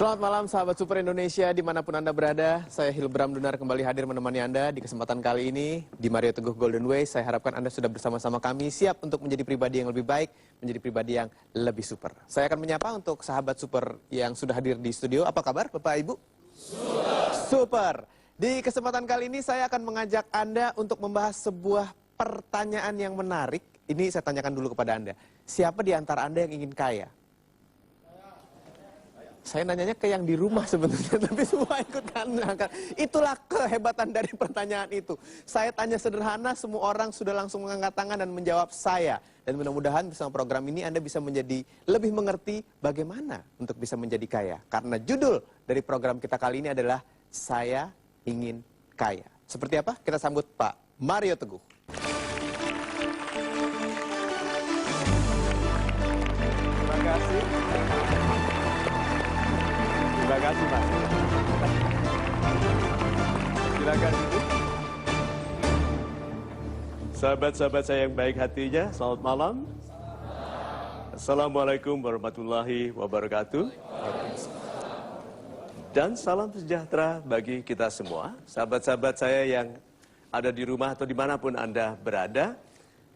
Selamat malam sahabat Super Indonesia dimanapun Anda berada. Saya Hilbram Dunar kembali hadir menemani Anda di kesempatan kali ini di Mario Teguh Golden Way. Saya harapkan Anda sudah bersama-sama kami siap untuk menjadi pribadi yang lebih baik, menjadi pribadi yang lebih super. Saya akan menyapa untuk sahabat Super yang sudah hadir di studio. Apa kabar Bapak Ibu? Super. Di kesempatan kali ini saya akan mengajak Anda untuk membahas sebuah pertanyaan yang menarik. Ini saya tanyakan dulu kepada Anda. Siapa di antara Anda yang ingin kaya? Saya nanyanya ke yang di rumah sebenarnya, tapi semua ikut kanan. Itulah kehebatan dari pertanyaan itu. Saya tanya sederhana, semua orang sudah langsung mengangkat tangan dan menjawab saya. Dan mudah-mudahan bersama program ini Anda bisa menjadi lebih mengerti bagaimana untuk bisa menjadi kaya. Karena judul dari program kita kali ini adalah Saya Ingin Kaya. Seperti apa? Kita sambut Pak Mario Teguh. Terima kasih. Terima kasih, Pak. Silakan duduk. Sahabat-sahabat saya yang baik hatinya, selamat malam. Assalamualaikum warahmatullahi wabarakatuh. Dan salam sejahtera bagi kita semua. Sahabat-sahabat saya yang ada di rumah atau dimanapun Anda berada.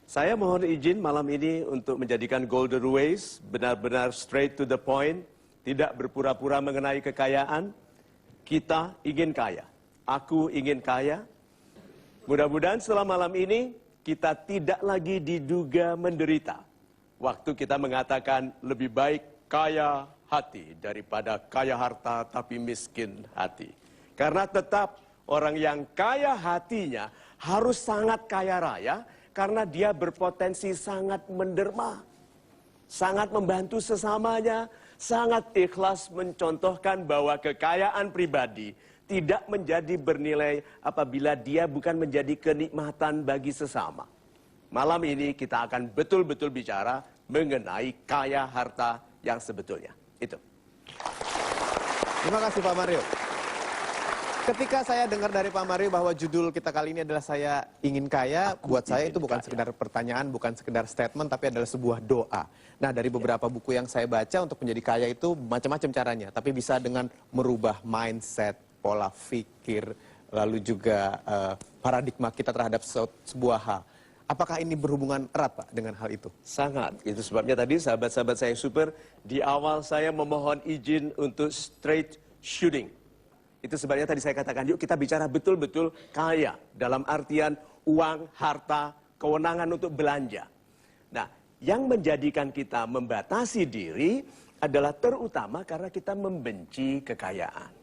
Saya mohon izin malam ini untuk menjadikan Golden Ways benar-benar straight to the point. Tidak berpura-pura mengenai kekayaan. Kita ingin kaya. Aku ingin kaya. Mudah-mudahan setelah malam ini kita tidak lagi diduga menderita. Waktu kita mengatakan lebih baik kaya hati daripada kaya harta tapi miskin hati. Karena tetap orang yang kaya hatinya harus sangat kaya raya karena dia berpotensi sangat menderma. Sangat membantu sesamanya, sangat ikhlas mencontohkan bahwa kekayaan pribadi tidak menjadi bernilai apabila dia bukan menjadi kenikmatan bagi sesama. Malam ini kita akan betul-betul bicara mengenai kaya harta yang sebetulnya. Itu. Terima kasih Pak Mario. Ketika saya dengar dari Pak Mario bahwa judul kita kali ini adalah Saya Ingin Kaya, buat saya itu bukan sekedar pertanyaan, bukan sekedar statement, tapi adalah sebuah doa. Nah, dari beberapa buku yang saya baca untuk menjadi kaya itu macam-macam caranya, tapi bisa dengan merubah mindset, pola pikir, lalu juga paradigma kita terhadap sebuah hal. Apakah ini berhubungan erat, Pak, dengan hal itu? Sangat. Itu sebabnya tadi sahabat-sahabat saya super, di awal saya memohon izin untuk straight shooting. Itu sebabnya tadi saya katakan, yuk kita bicara betul-betul kaya. Dalam artian uang, harta, kewenangan untuk belanja. Nah, yang menjadikan kita membatasi diri adalah terutama karena kita membenci kekayaan.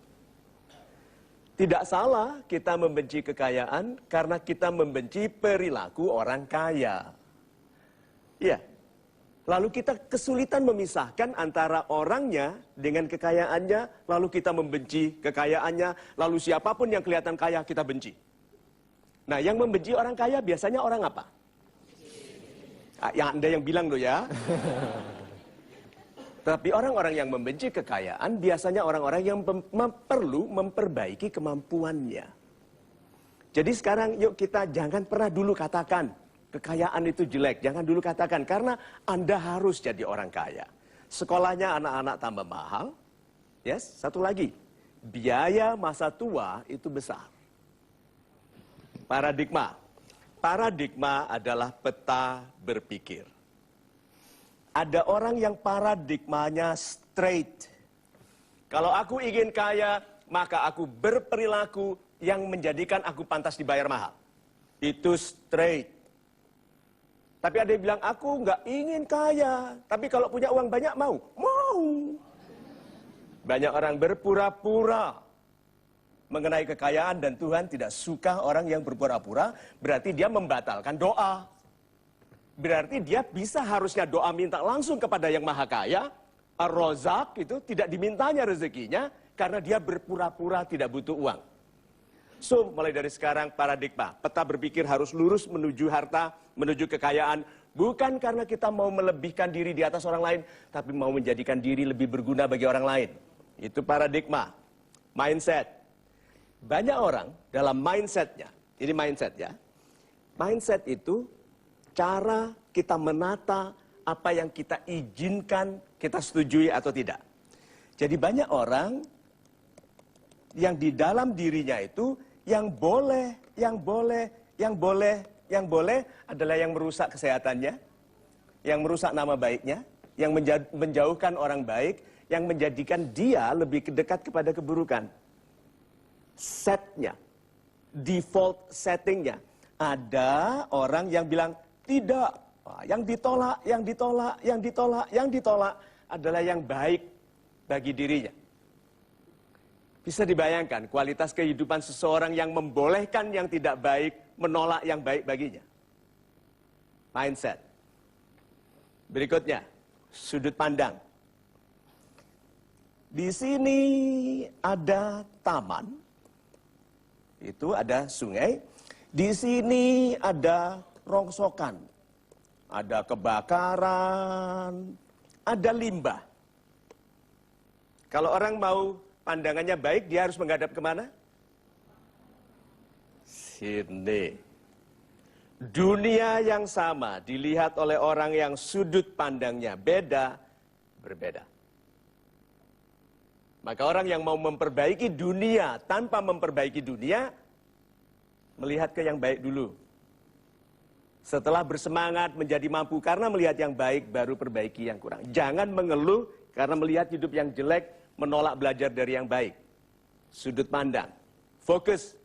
Tidak salah kita membenci kekayaan karena kita membenci perilaku orang kaya. Iya. Lalu kita kesulitan memisahkan antara orangnya dengan kekayaannya, lalu kita membenci kekayaannya, lalu siapapun yang kelihatan kaya kita benci. Nah, yang membenci orang kaya biasanya orang apa? Yang Anda yang bilang loh ya. Tapi orang-orang yang membenci kekayaan biasanya orang-orang yang perlu memperbaiki kemampuannya. Jadi sekarang yuk kita jangan pernah dulu katakan kekayaan itu jelek, jangan dulu katakan, karena Anda harus jadi orang kaya. Sekolahnya anak-anak tambah mahal. Yes, satu lagi, biaya masa tua itu besar. Paradigma. Paradigma adalah peta berpikir. Ada orang yang paradigmanya straight. Kalau aku ingin kaya, maka aku berperilaku yang menjadikan aku pantas dibayar mahal. Itu straight. Tapi ada yang bilang, aku nggak ingin kaya. Tapi kalau punya uang banyak mau? Mau. Banyak orang berpura-pura mengenai kekayaan dan Tuhan tidak suka orang yang berpura-pura. Berarti dia membatalkan doa. Berarti dia bisa harusnya doa minta langsung kepada yang maha kaya. Ar-Rozak itu tidak dimintanya rezekinya karena dia berpura-pura tidak butuh uang. So, mulai dari sekarang paradigma, peta berpikir harus lurus menuju harta, menuju kekayaan. Bukan karena kita mau melebihkan diri di atas orang lain, tapi mau menjadikan diri lebih berguna bagi orang lain. Itu paradigma, mindset. Banyak orang dalam mindsetnya, ini mindset ya. Mindset itu cara kita menata apa yang kita izinkan, kita setujui atau tidak. Jadi banyak orang yang di dalam dirinya itu yang boleh adalah yang merusak kesehatannya, yang merusak nama baiknya, yang menjauhkan orang baik, yang menjadikan dia lebih dekat kepada keburukan. Setnya, default settingnya. Ada orang yang bilang tidak, yang ditolak adalah yang baik bagi dirinya. Bisa dibayangkan kualitas kehidupan seseorang yang membolehkan yang tidak baik, menolak yang baik baginya. Mindset. Berikutnya, sudut pandang. Di sini ada taman. Itu ada sungai. Di sini ada rongsokan. Ada kebakaran, ada limbah. Kalau orang mau pandangannya baik, dia harus menghadap kemana? Sini. Dunia yang sama dilihat oleh orang yang sudut pandangnya berbeda. Maka orang yang mau memperbaiki dunia tanpa memperbaiki dunia, melihat ke yang baik dulu. Setelah bersemangat menjadi mampu karena melihat yang baik, baru perbaiki yang kurang. Jangan mengeluh karena melihat hidup yang jelek, menolak belajar dari yang baik. Sudut pandang. Fokus.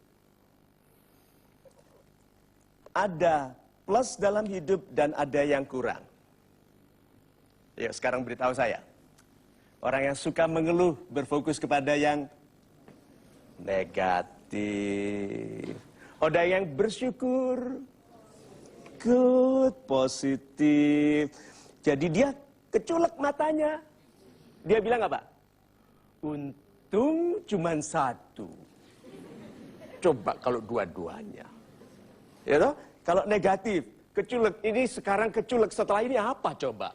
Ada plus dalam hidup dan ada yang kurang. Yuk sekarang beritahu saya. Orang yang suka mengeluh berfokus kepada yang negatif. Ada yang bersyukur, good, positif. Jadi dia keculek matanya. Dia bilang apa? Untung cuma satu. Coba kalau dua-duanya. Ya toh? Kalau negatif, keculek. Ini sekarang keculek, setelah ini apa coba?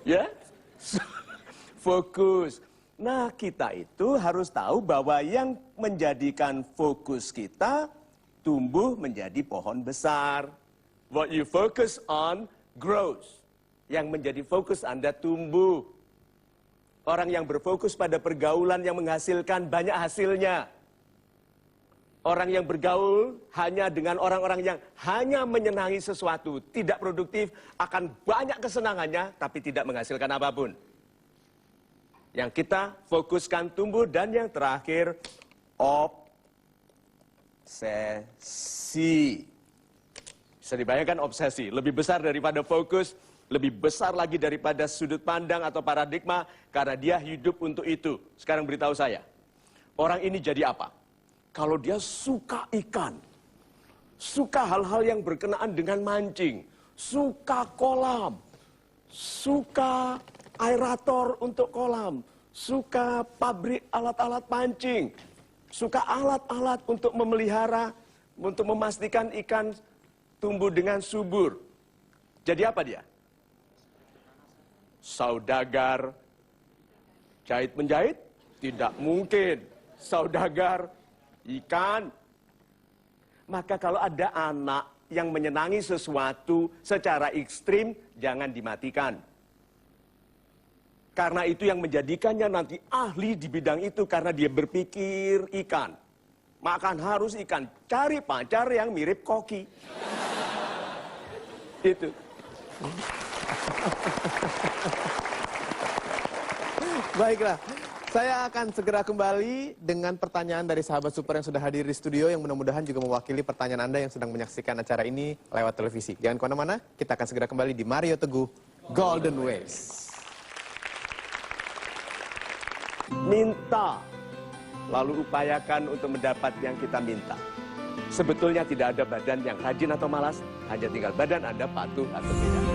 Ya? Fokus. Nah, kita itu harus tahu bahwa yang menjadikan fokus kita tumbuh menjadi pohon besar. What you focus on grows. Yang menjadi fokus Anda tumbuh. Orang yang berfokus pada pergaulan yang menghasilkan banyak hasilnya. Orang yang bergaul hanya dengan orang-orang yang hanya menyenangi sesuatu, tidak produktif, akan banyak kesenangannya, tapi tidak menghasilkan apapun. Yang kita fokuskan tumbuh, dan yang terakhir, obsesi. Bisa dibayangkan obsesi, lebih besar daripada fokus, lebih besar lagi daripada sudut pandang atau paradigma, karena dia hidup untuk itu. Sekarang beritahu saya, orang ini jadi apa? Kalau dia suka ikan, suka hal-hal yang berkenaan dengan mancing, suka kolam, suka aerator untuk kolam, suka pabrik alat-alat pancing, suka alat-alat untuk memelihara, untuk memastikan ikan tumbuh dengan subur. Jadi apa dia? Saudagar jahit-menjahit? Tidak mungkin. Saudagar ikan. Maka kalau ada anak yang menyenangi sesuatu secara ekstrim, jangan dimatikan. Karena itu yang menjadikannya nanti ahli di bidang itu, karena dia berpikir ikan. Makan harus ikan. Cari pacar yang mirip koki. Itu. Baiklah. Saya akan segera kembali dengan pertanyaan dari sahabat super yang sudah hadir di studio, yang mudah-mudahan juga mewakili pertanyaan Anda yang sedang menyaksikan acara ini lewat televisi. Jangan kemana-mana, kita akan segera kembali di Mario Teguh Golden Ways. Minta, lalu upayakan untuk mendapat yang kita minta. Sebetulnya tidak ada badan yang rajin atau malas, hanya tinggal badan Anda patuh atau tidak.